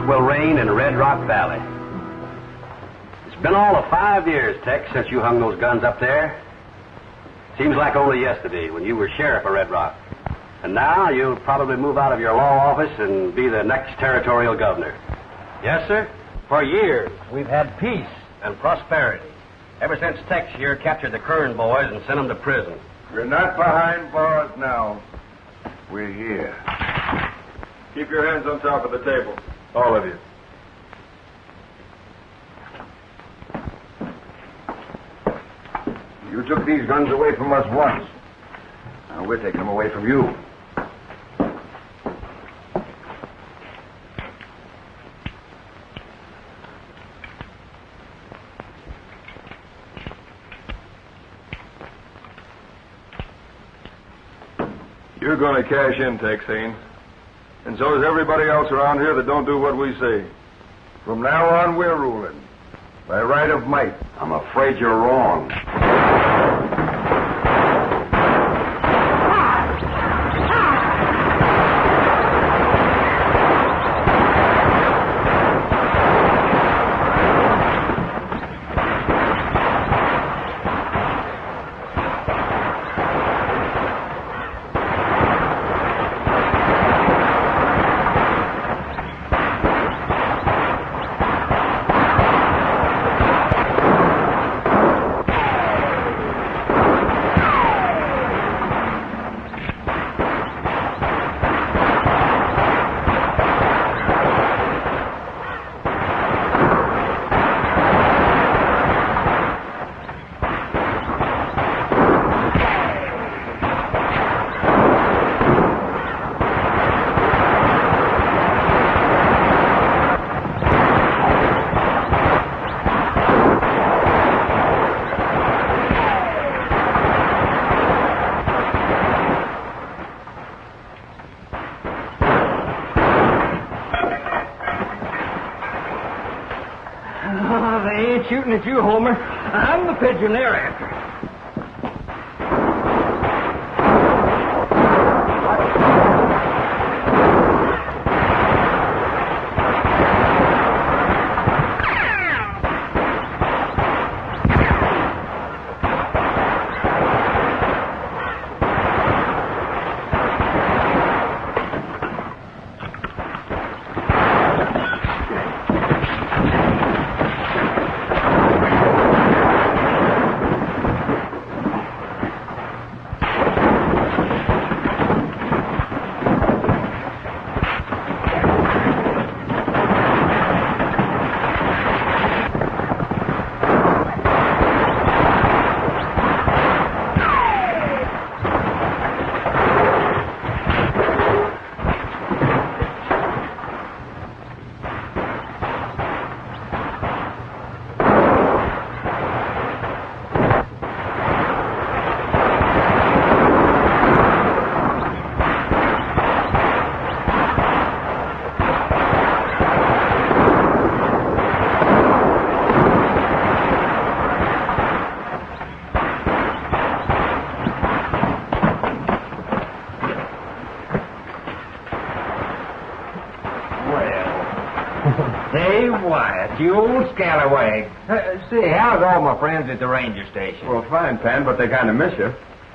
will reign in Red Rock Valley. It's been all of 5 years, Tex, since you hung those guns up there. Seems like only yesterday when you were sheriff of Red Rock. And now you'll probably move out of your law office and be the next territorial governor. Yes, sir. For years, we've had peace and prosperity. Ever since Tex here captured the Kern boys and sent them to prison. We're not behind bars now. We're here. Keep your hands on top of the table. All of you. You took these guns away from us once. Now we're taking them away from you. You're going to cash in, Texane. And so is everybody else around here that don't do what we say. From now on, we're ruling. By right of might. I'm afraid you're wrong. Shooting at you, Homer. I'm the pigeon they're after. Hey, Wyatt, you old scallywag. Say, how's all my friends at the ranger station? Well, fine, Pan, but they kind of miss you.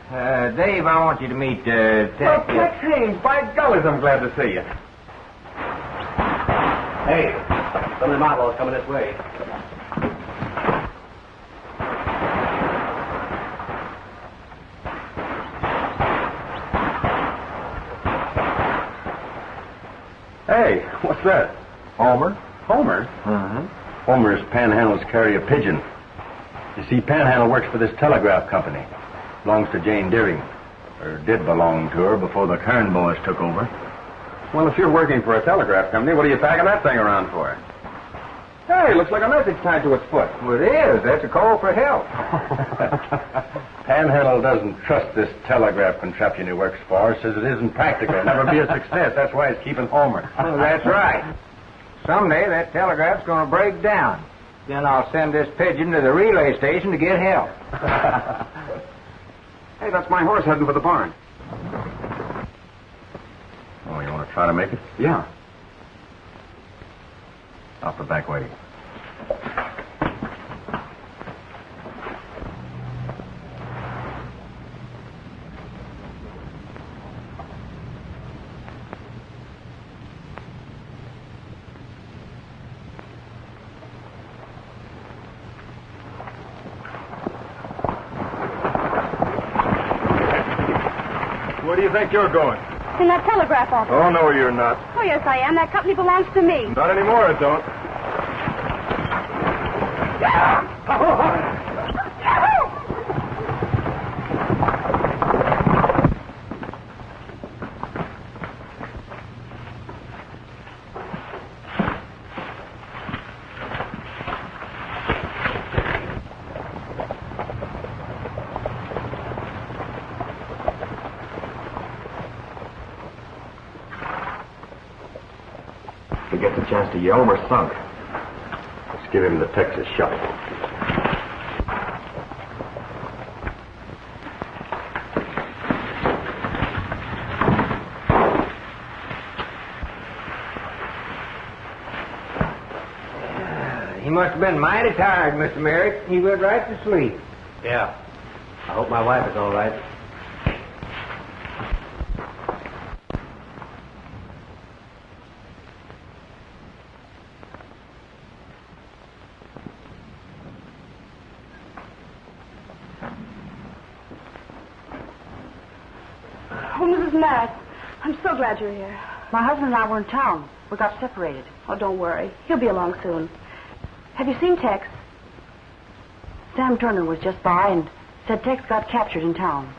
Dave, I want you to meet, Tex. Well, Tex Haynes, by gollies, I'm glad to see you. Hey, some of them outlaws coming this way. Hey, what's that? Homer? Homer? Mm-hmm. Homer's panhandles carry a pigeon. You see, Panhandle works for this telegraph company. Belongs to Jane Deering. Or did belong to her before the Kern boys took over. Well, if you're working for a telegraph company, what are you packing that thing around for? Hey, looks like a message tied to its foot. Well, it is. That's a call for help. Panhandle doesn't trust this telegraph contraption he works for. Says it isn't practical. It'll never be a success. That's why he's keeping Homer. Oh, that's right. Someday that telegraph's going to break down. Then I'll send this pigeon to the relay station to get help. Hey, that's my horse heading for the barn. Oh, you want to try to make it? Yeah. Off the back way. Where do you think you're going? In that telegraph office. Oh, no, you're not. Oh, yes, I am. That company belongs to me. Not anymore, it don't. If he gets a chance to yell, we're sunk. Let's give him the Texas shot. He must have been mighty tired, Mr. Merrick. He went right to sleep. Yeah. I hope my wife is all right. Oh, Mrs. Matt, I'm so glad you're here. My husband and I were in town. We got separated. Oh, don't worry. He'll be along soon. Have you seen Tex? Sam Turner was just by and said Tex got captured in town.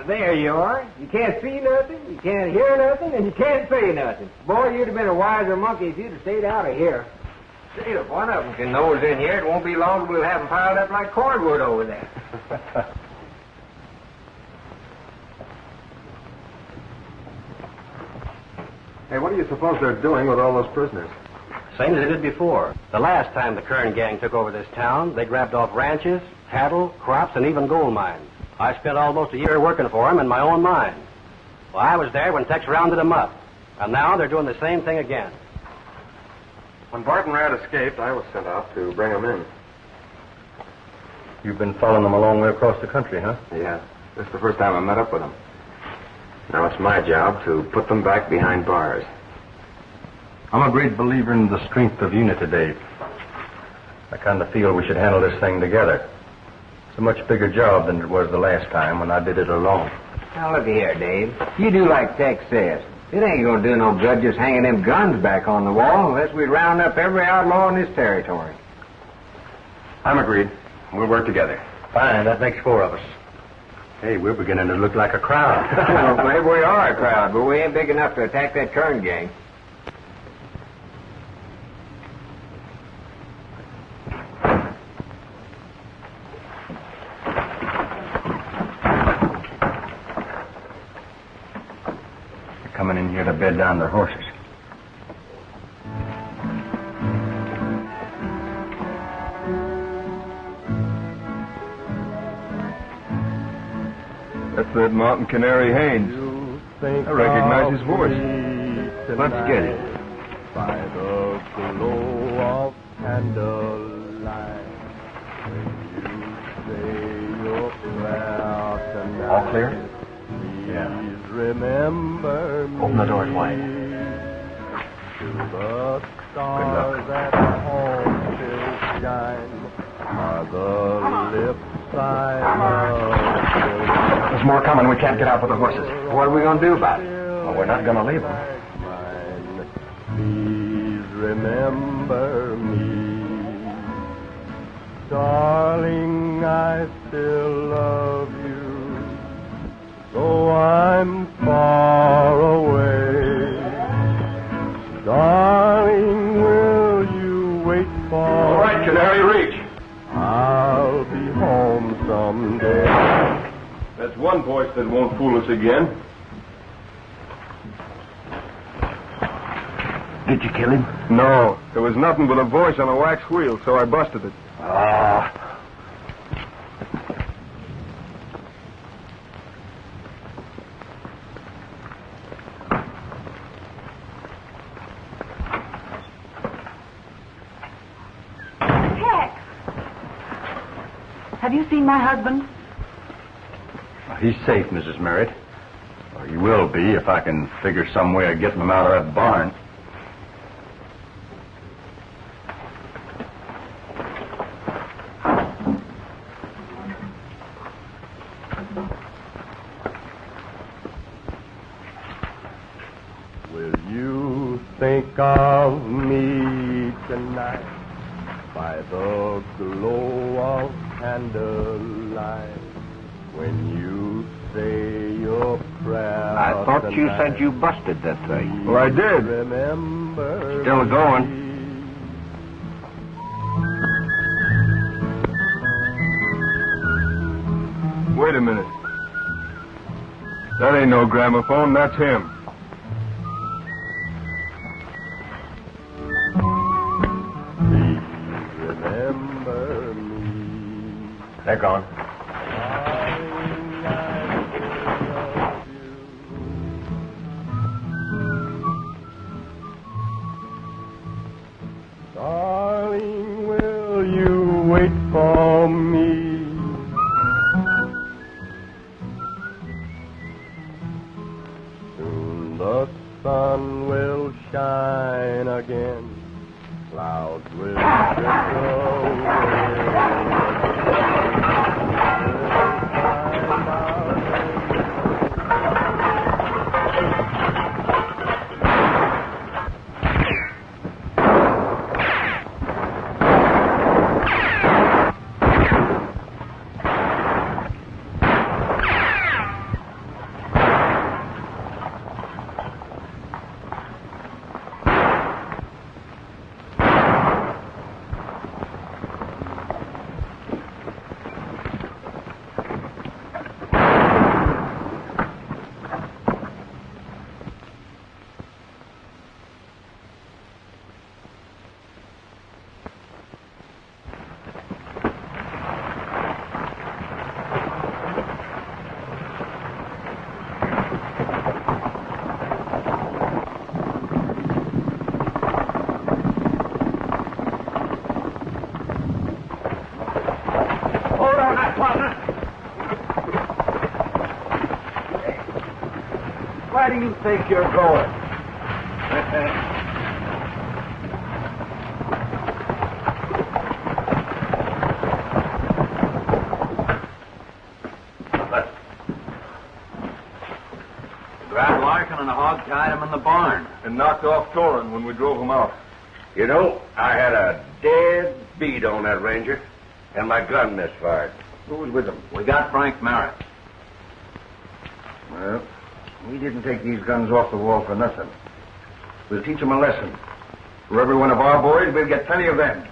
There you are. You can't see nothing, you can't hear nothing, and you can't say nothing. Boy, you'd have been a wiser monkey if you'd have stayed out of here. See, if one of them can nose in here, it won't be long till we'll have them piled up like cordwood over there. Hey, what do you suppose they're doing with all those prisoners? Same as they did before. The last time the Kern gang took over this town, they grabbed off ranches, cattle, crops, and even gold mines. I spent almost a year working for them in my own mine. Well, I was there when Tex rounded them up. And now they're doing the same thing again. When Barton Rad escaped, I was sent out to bring him in. You've been following them a long way across the country, huh? Yeah. This is the first time I met up with them. Now it's my job to put them back behind bars. I'm a great believer in the strength of unity, Dave. I kind of feel we should handle this thing together. It's a much bigger job than it was the last time when I did it alone. Now, look here, Dave. You do like Tex says. It ain't gonna do no good just hanging them guns back on the wall unless we round up every outlaw in this territory. I'm agreed. We'll work together. Fine, that makes 4 of us. Hey, we're beginning to look like a crowd. Well, maybe we are a crowd, but we ain't big enough to attack that Kern gang. Coming in here to bed down their horses. That's that Mountain Canary Haynes. I recognize his voice. Let's get it. By the glow of candlelight, when you say your prayer tonight. All clear? Yeah. Please remember me. Open the doors wide. To the stars at home still shine, are the lips I love. There's more coming. We can't get out with the horses. What are we gonna do about it? Well, we're not going to leave them. Please remember me, darling. I still love you, though I'm far away. Darling, will you wait for All right, Canary, reach. I'll be home someday. That's one voice that won't fool us again. Did you kill him? No, there was nothing but a voice on a wax wheel, so I busted it. Ah. you seen my husband? He's safe, Mrs. Merritt. Or he will be if I can figure some way of getting him out of that barn. Will you think of me tonight by the glow of candlelight when you say your prayer? I thought you tonight? said you busted that thing. Well, I did. Remember Still going. me. Wait a minute. That ain't no gramophone, that's him. Please remember me. They're gone. Darling, I still love you. Darling, will you wait for me? Soon the sun will shine again. Clouds will drift Where do you think you're going? Grabbed Larkin and the hog tied him in the barn. And knocked off Torin when we drove him out. You know, I had a dead beat on that ranger, and my gun misfired. Who was with him? We got Frank Merritt. Well, we didn't take these guns off the wall for nothing. We'll teach them a lesson. For every one of our boys, we'll get plenty of them.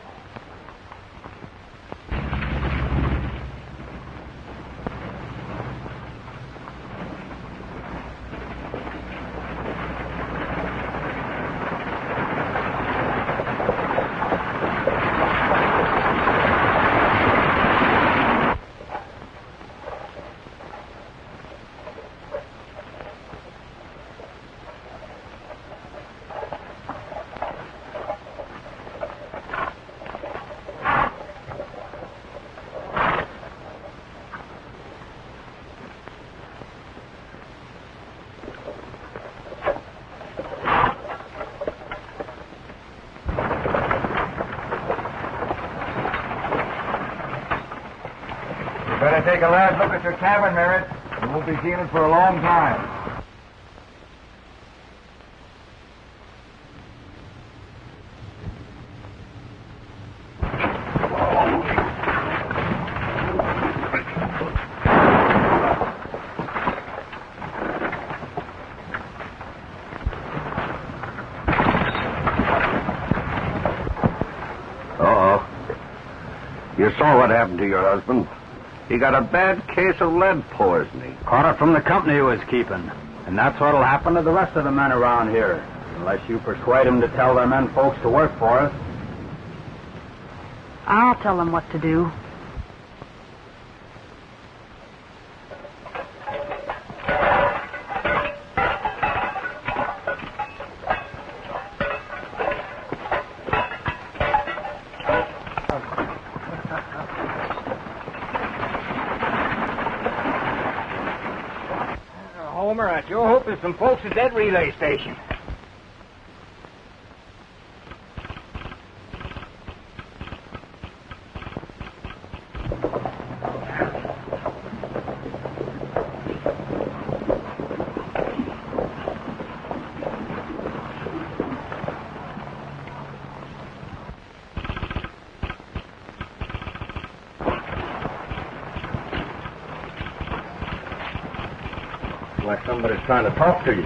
Better take a last look at your cabin, Merritt. You won't be seeing it for a long time. You saw what happened to your husband. He got a bad case of lead poisoning. Caught it from the company he was keeping. And that's what'll happen to the rest of the men around here. Unless you persuade them to tell their men folks to work for us. I'll tell them what to do. hope there's some folks at that relay station. Like somebody's trying to talk to you.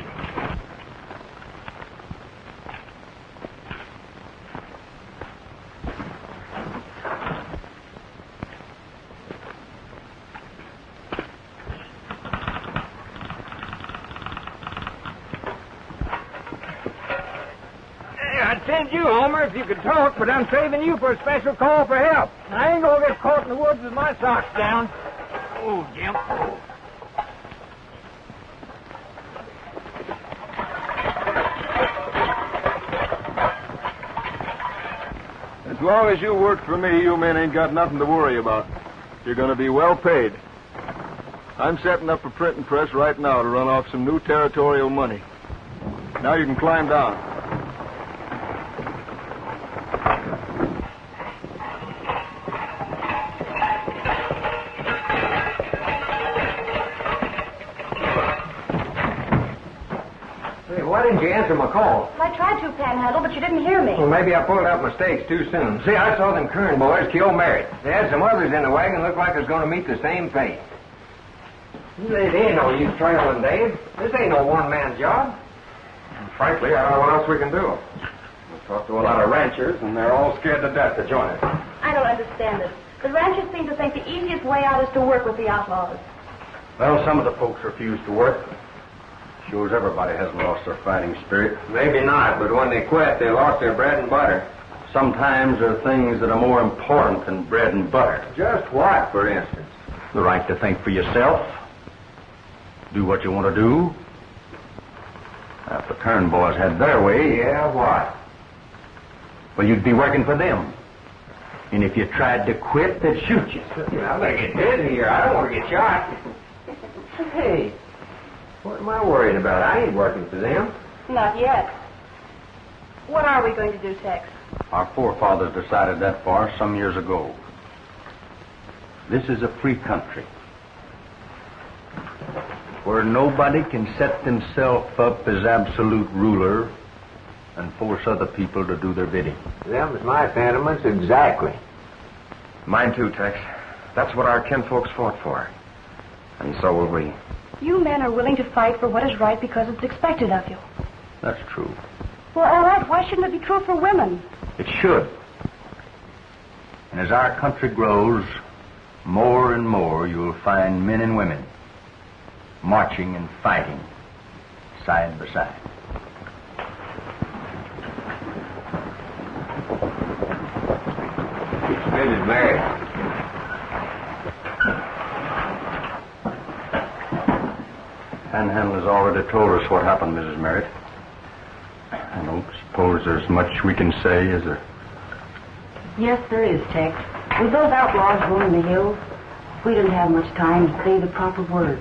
Hey, I'd send you, Homer, if you could talk, but I'm saving you for a special call for help. I ain't gonna get caught in the woods with my socks down. Oh, Jim. Oh. As long as you work for me, you men ain't got nothing to worry about. You're going to be well paid. I'm setting up a printing press right now to run off some new territorial money. Now you can climb down. Hey, why didn't you answer my call? I tried to, Panhandle, but you didn't hear me. Well, maybe I pulled out my stakes too soon. See, I saw them Kern boys kill Merritt. They had some others in the wagon looked like it was going to meet the same fate. They ain't no use trailing, Dave. This ain't no one-man job. Frankly, I don't know what else we can do. We've talked to a lot of ranchers, and they're all scared to death to join us. I don't understand it. The ranchers seem to think the easiest way out is to work with the outlaws. Well, some of the folks refuse to work. Shows everybody hasn't lost their fighting spirit. Maybe not, but when they quit, they lost their bread and butter. Sometimes there are things that are more important than bread and butter. Just what, for instance? The right to think for yourself. Do what you want to do. If the Kern boys had their way... Yeah, what? Well, you'd be working for them. And if you tried to quit, they'd shoot you. I'm going to get dead here. I don't want to get shot. Hey, what am I worried about? I ain't working for them. Not yet. What are we going to do, Tex? Our forefathers decided that for us some years ago. This is a free country where nobody can set themselves up as absolute ruler and force other people to do their bidding. Them's my sentiments, exactly. Mine too, Tex. That's what our kinfolks fought for. And so will we. You men are willing to fight for what is right because it's expected of you. That's true. Well, all right, why shouldn't it be true for women? It should. And as our country grows, more and more you'll find men and women marching and fighting side by side. Mrs. Mary. Panhandle has already told us what happened, Mrs. Merritt. I don't suppose there's much we can say, is there? Yes, there is, Tex. With those outlaws roaming the hills, we didn't have much time to say the proper words.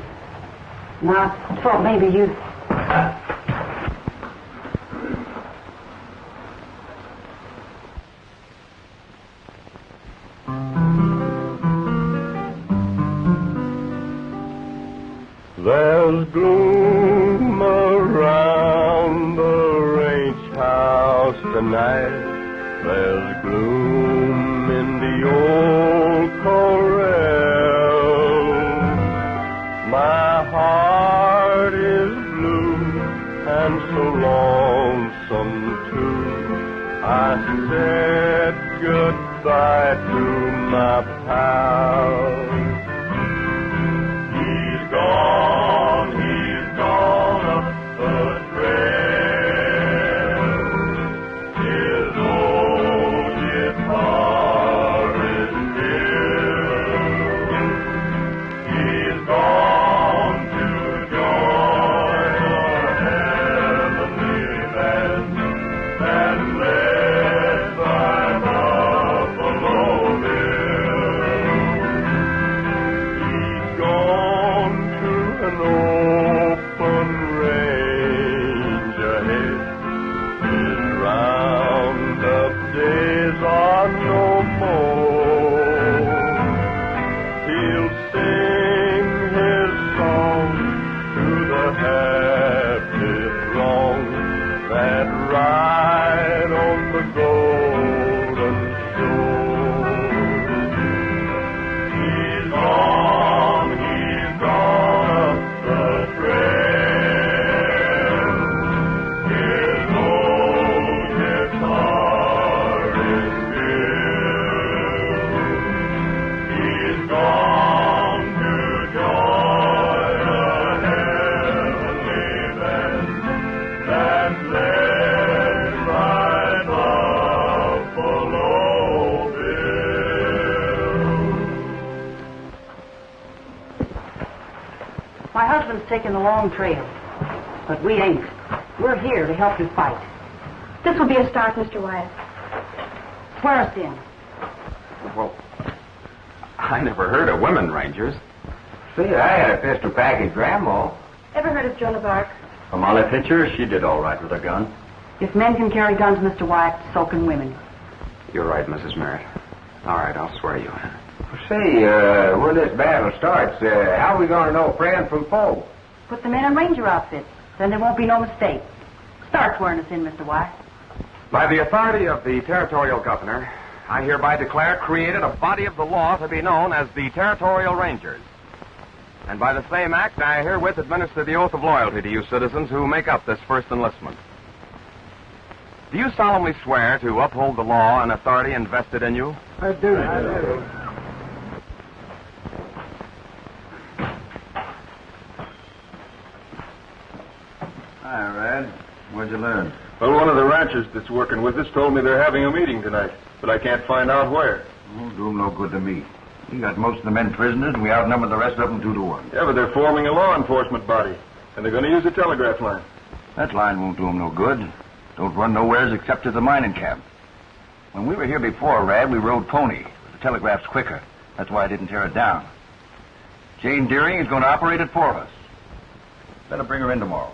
Now, I thought maybe you'd... There's gloom around the ranch house tonight. There's gloom in the old corral. My heart is blue and so lonesome too. I said goodbye to my pal. He's gone up the trail. His old guitar is still. He's gone to join a heavenly band that's led by Buffalo Bill. taking the long trail. But we ain't. We're here to help you fight. This will be a start, Mr. Wyatt. Swear us in. Well, I never heard of women rangers. See, I had a pistol package grandma. Ever heard of Joan of Arc? For Molly Pitcher, she did all right with her gun. If men can carry guns, Mr. Wyatt, so can women. You're right, Mrs. Merritt. All right, I'll swear you in. Say, when this battle starts, how are we going to know friend from foe? Put the men in ranger outfits. Then there won't be no mistake. Start swearing us in, Mr. Wyatt. By the authority of the territorial governor, I hereby declare created a body of the law to be known as the Territorial Rangers. And by the same act, I herewith administer the oath of loyalty to you citizens who make up this first enlistment. Do you solemnly swear to uphold the law and authority invested in you? I do. Hi, Red. What'd you learn? Well, one of the ranchers that's working with us told me they're having a meeting tonight, but I can't find out where. Won't do 'em no good to me. We got most of the men prisoners, and we outnumber the rest of them 2-1. Yeah, but they're forming a law enforcement body, and they're going to use a telegraph line. That line won't do 'em no good. Don't run nowheres except to the mining camp. When we were here before, Rad, we rode pony. The telegraph's quicker. That's why I didn't tear it down. Jane Deering is going to operate it for us. Better bring her in tomorrow.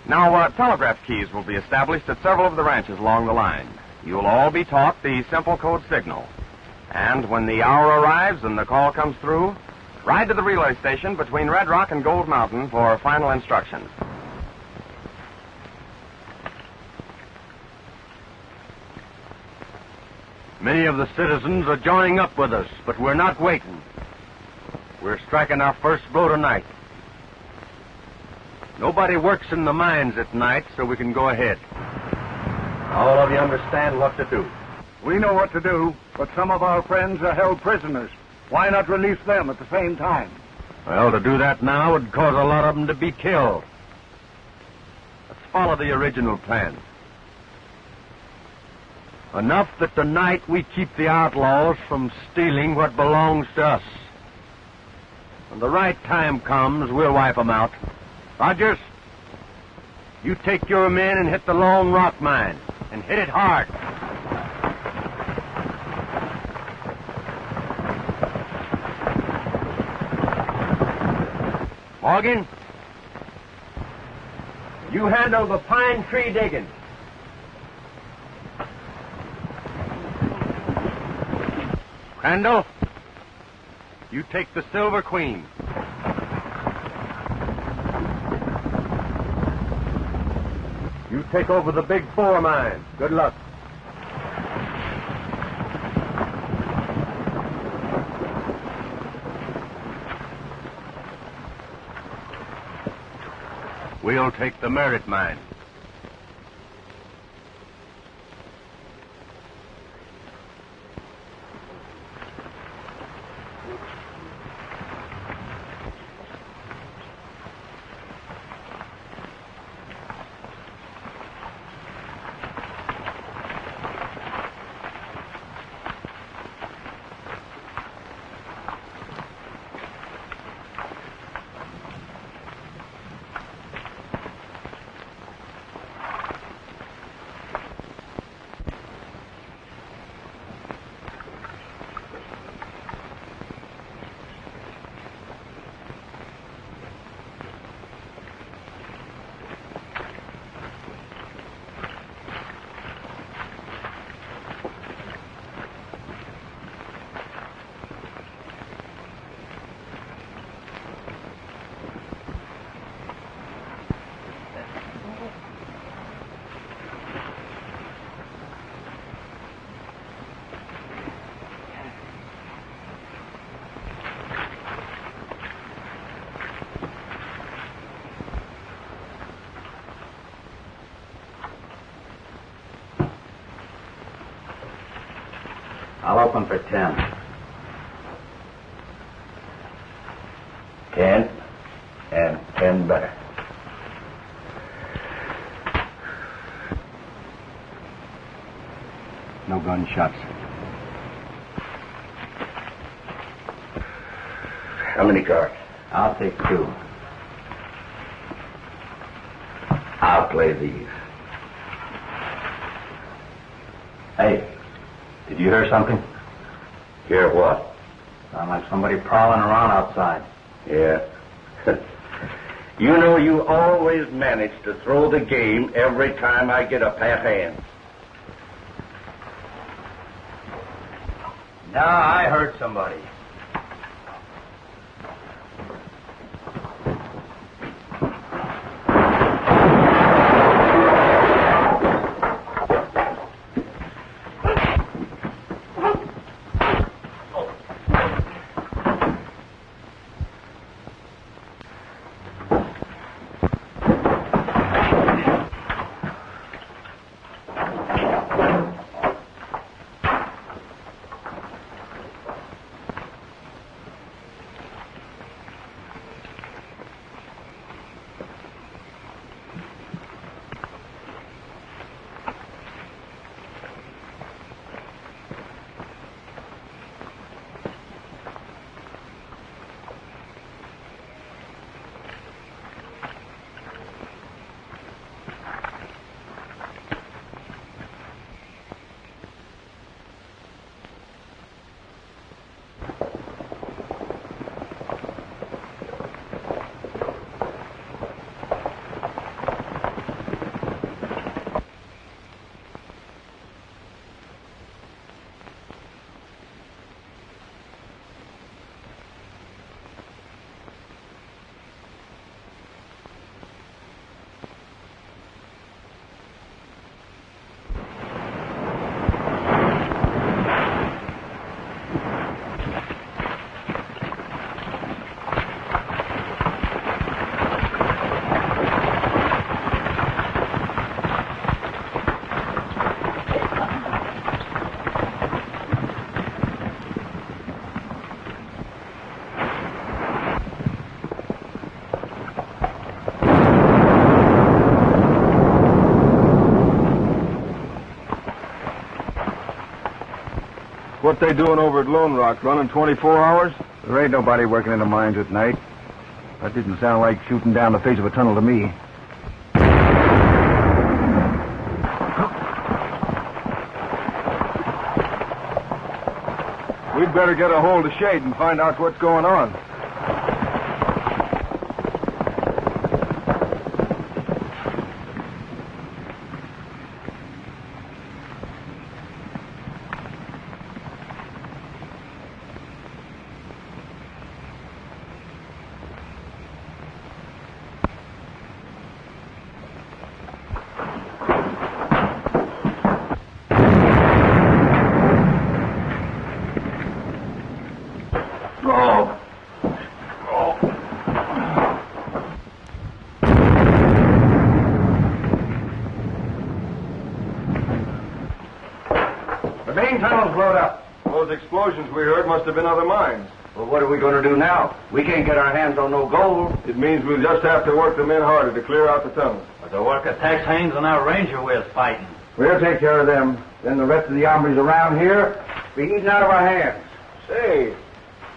Now, telegraph keys will be established at several of the ranches along the line. You'll all be taught the simple code signal. And when the hour arrives and the call comes through, ride to the relay station between Red Rock and Gold Mountain for final instructions. Many of the citizens are joining up with us, but we're not waiting. We're striking our first blow tonight. Nobody works in the mines at night, so we can go ahead. All of you understand what to do. We know what to do, but some of our friends are held prisoners. Why not release them at the same time? Well, to do that now would cause a lot of them to be killed. Let's follow the original plan. Enough that tonight we keep the outlaws from stealing what belongs to us. When the right time comes, we'll wipe them out. Rogers, you take your men and hit the Lone Rock mine, and hit it hard. Morgan, you handle the pine tree digging. Crandall, you take the Silver Queen. You take over the Big Four mine. Good luck. We'll take the Merritt mine. I'll open for 10. 10 and 10 better. No gunshots. How many cards? I'll take 2. I'll play these. Hey, did you hear something? Hear what? Sound like somebody prowling around outside. Yeah. You know, you always manage to throw the game every time I get a pat hand. No, I heard somebody. What they doing over at Lone Rock? Running 24 hours? There ain't nobody working in the mines at night. That didn't sound like shooting down the face of a tunnel to me. We'd better get a hold of Shade and find out what's going on. The main tunnel's blowed up. Those explosions we heard must have been other mines. Well, what are we going to do now? We can't get our hands on no gold. It means we'll just have to work the men harder to clear out the tunnel. The work of Tex Haynes and our ranger we're fighting. We'll take care of them. Then the rest of the hombres around here be eating out of our hands. Say,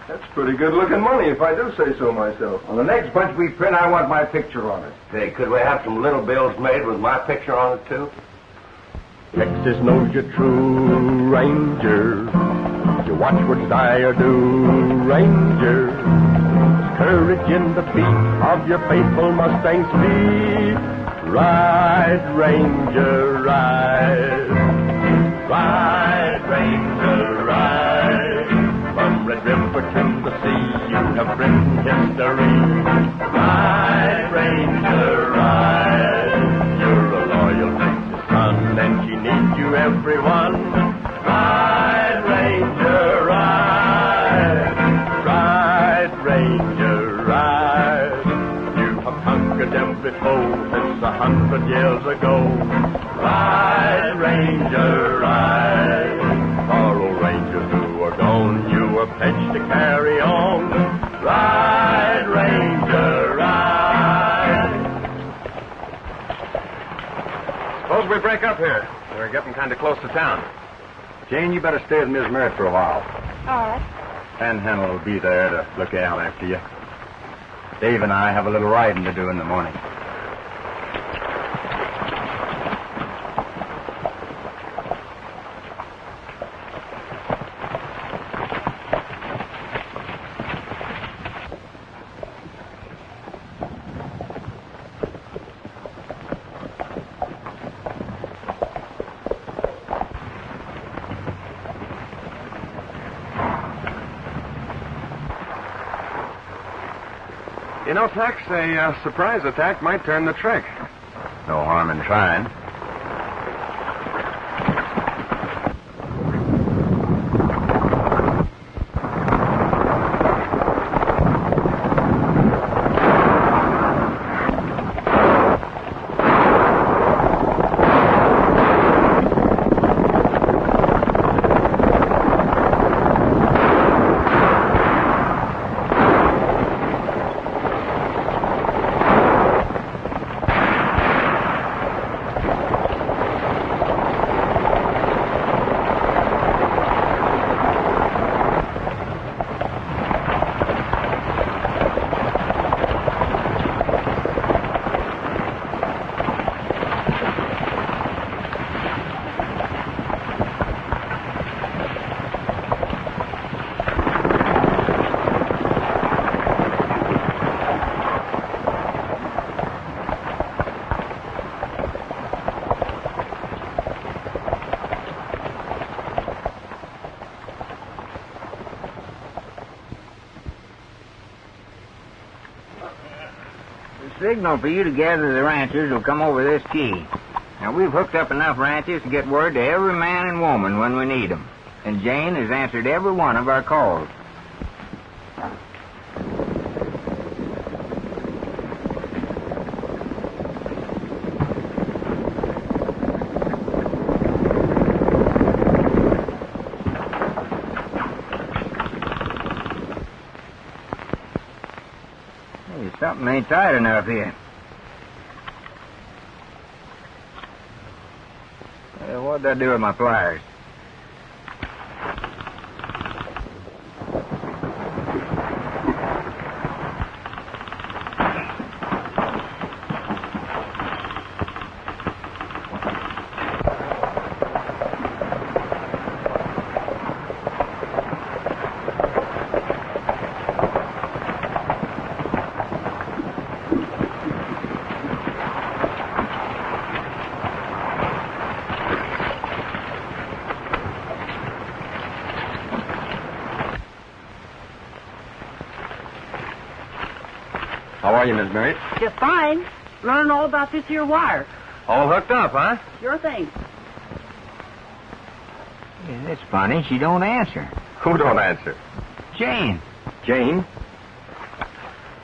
that's pretty good-looking money, if I do say so myself. On the next bunch we print, I want my picture on it. Say, could we have some little bills made with my picture on it, too? Texas knows you're true, Ranger. You watch what desire do, Ranger. Courage in the beat of your faithful Mustang's feet. Ride, Ranger, ride. Ride, Ranger, ride. From Red River to the sea, you have written history. Ride, Ranger, ride. You're a loyal Texas son, and she needs you, everyone. Ride, Ranger, ride. Ride, Ranger, ride. You have conquered every foe since 100 years ago. Ride, Ranger, ride. For old Rangers who are gone, you are pledged to carry on. Ride, Ranger, ride. Suppose we break up here. We're getting kind of close to town. Jane, you better stay with Miss Merritt for a while. All right. Panhandle will be there to look out after you. Dave and I have a little riding to do in the morning. You know, Tex, a surprise attack might turn the trick. No harm in trying. The signal for you to gather the ranchers will come over this key. Now, we've hooked up enough ranches to get word to every man and woman when we need them. And Jane has answered every one of our calls. Something ain't tight enough here. What'd I do with my pliers? How are you, Miss Mary? Just fine. Learning all about this here wire. All hooked up, huh? Sure thing. Yeah, that's funny. She don't answer. Who don't answer? Jane. Jane?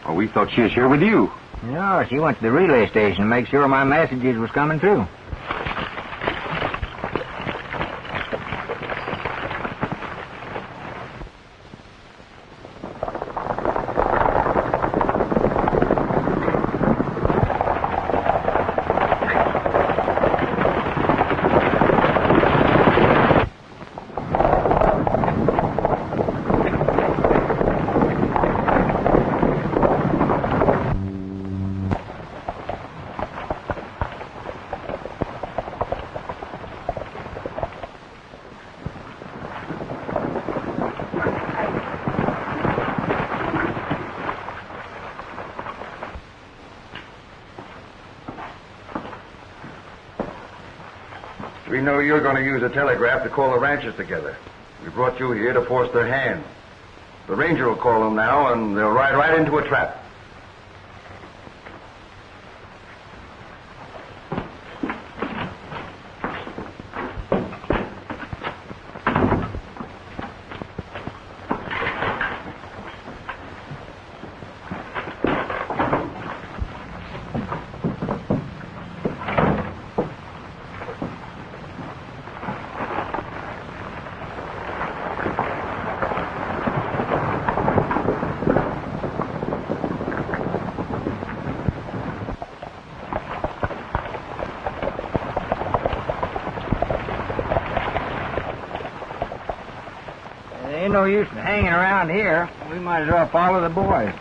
Oh, we thought she was here with you. No, she went to the relay station to make sure my messages was coming through. We know you're going to use a telegraph to call the ranchers together. We brought you here to force their hand. The ranger will call them now, and they'll ride right into a trap. no use in hanging around here. We might as well follow the boys.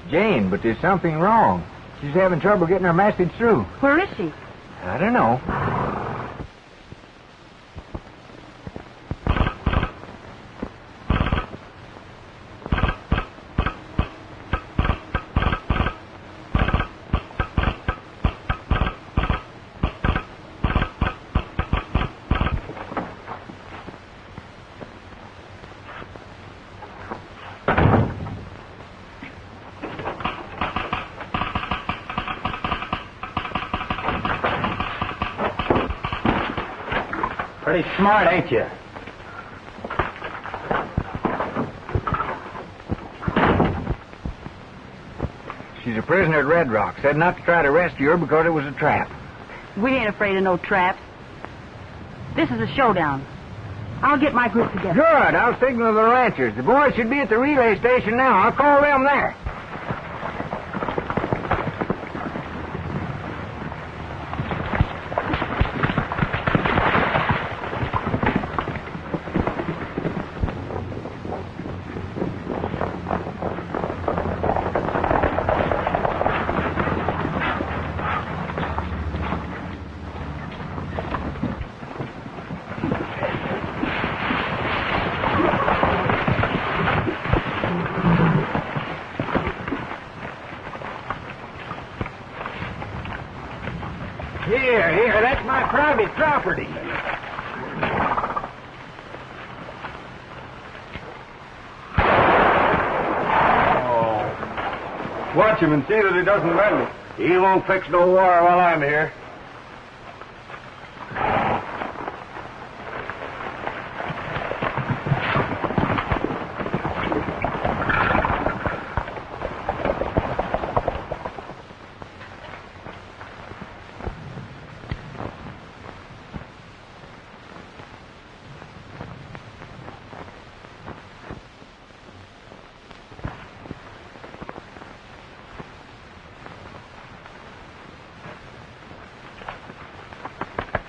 Jane, but there's something wrong. She's having trouble getting her message through. Where is she? I don't know. Pretty smart, ain't you? She's a prisoner at Red Rock. Said not to try to rescue her because it was a trap. We ain't afraid of no traps. This is a showdown. I'll get my group together. Good. I'll signal the ranchers. The boys should be at the relay station now. I'll call them there. Here, that's my private property. Oh. Watch him and see that he doesn't rend me. He won't fix no war while I'm here.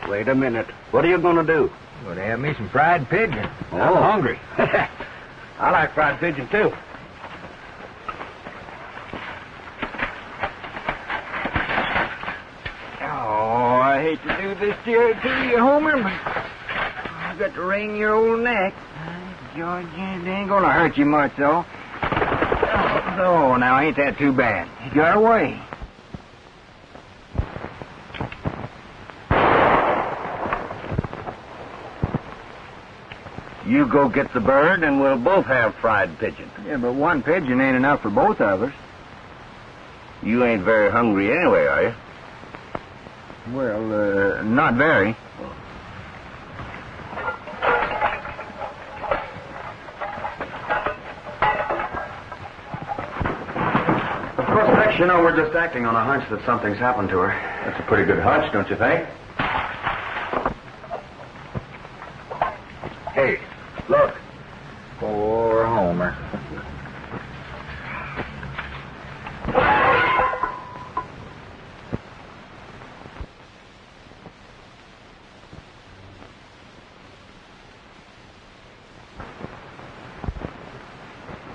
Wait a minute. What are you going to do? Gonna have me some fried pigeon. Oh. I'm hungry. I like fried pigeon, too. Oh, I hate to do this to you, Homer, but I've got to wring your old neck. George, it ain't gonna hurt you much, though. Oh, now, ain't that too bad? You got away. You go get the bird, and we'll both have fried pigeon. Yeah, but one pigeon ain't enough for both of us. You ain't very hungry anyway, are you? Well, not very. Of course, next, you know, we're just acting on a hunch that something's happened to her. That's a pretty good hunch, don't you think? Hey, look. Poor Homer.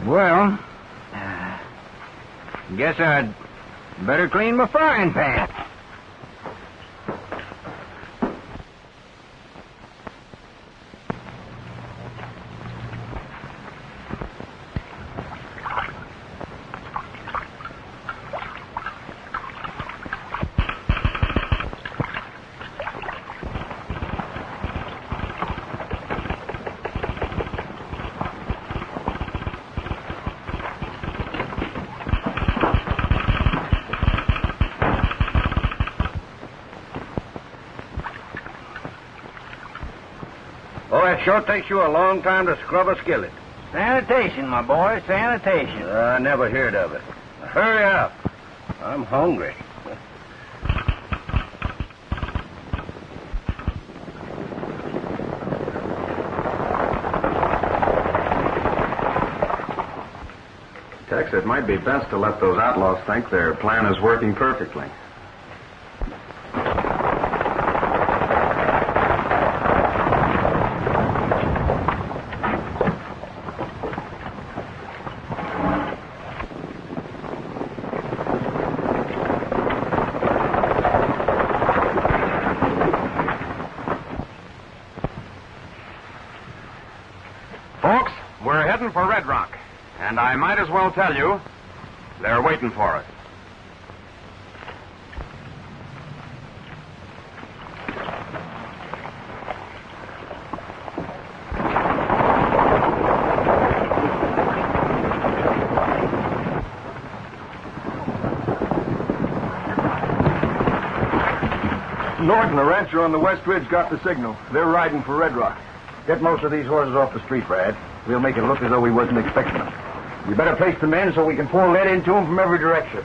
Well, guess I'd better clean my frying pan. it sure takes you a long time to scrub a skillet. Sanitation, my boy, sanitation. I never heard of it. Hurry up. I'm hungry. Tex, it might be best to let those outlaws think their plan is working perfectly. Folks, we're heading for Red Rock. And I might as well tell you, they're waiting for us. Norton and the rancher on the West Ridge got the signal. They're riding for Red Rock. Get most of these horses off the street, Brad. We'll make it look as though we wasn't expecting them. You better place the men so we can pour lead into them from every direction.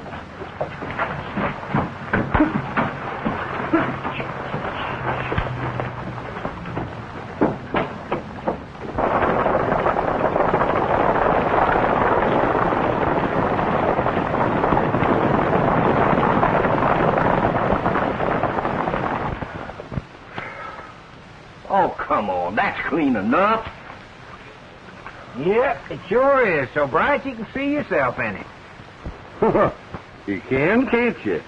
Oh, come on. That's clean enough. Yep, it sure is. So bright you can see yourself in it. You can, can't you?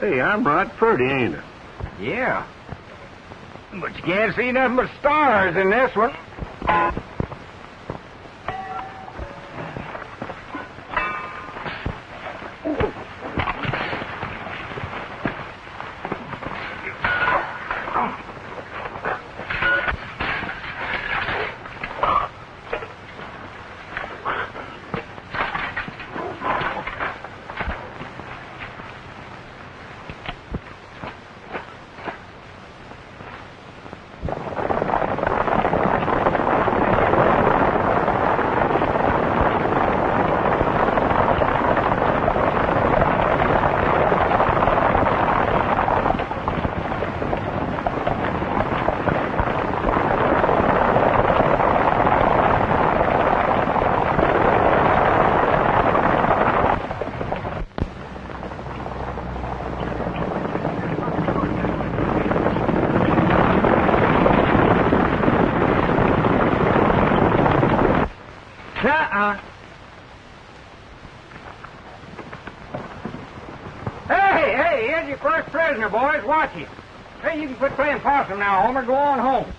Hey, I'm right pretty, ain't I? Yeah. But you can't see nothing but stars in this one. Hey, here's your first prisoner, boys. Watch it. Hey, you can quit playing possum now, Homer. Go on home.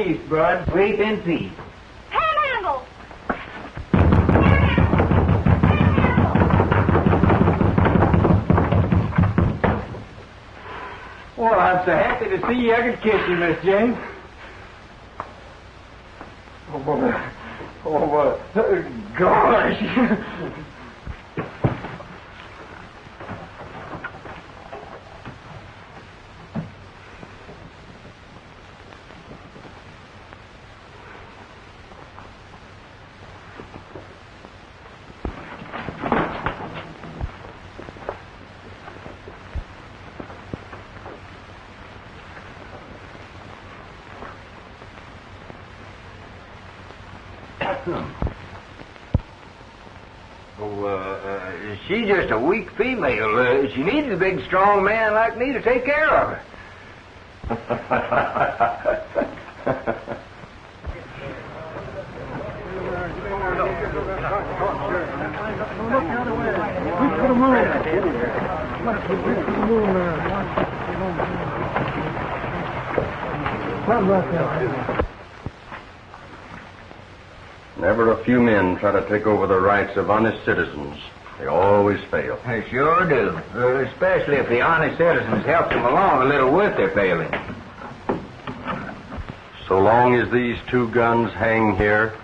peace, bud. Sleep in peace. Panhandle! Well, I'm so happy to see you. I could kiss you, Miss Jane. Oh, boy. Oh, boy. Gosh. She's just a weak female. She needs a big, strong man like me to take care of her. Whenever a few men try to take over the rights of honest citizens, they always fail. They sure do. Especially if the honest citizens help them along a little with their failing. So long as these two guns hang here,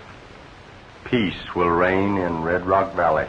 peace will reign in Red Rock Valley.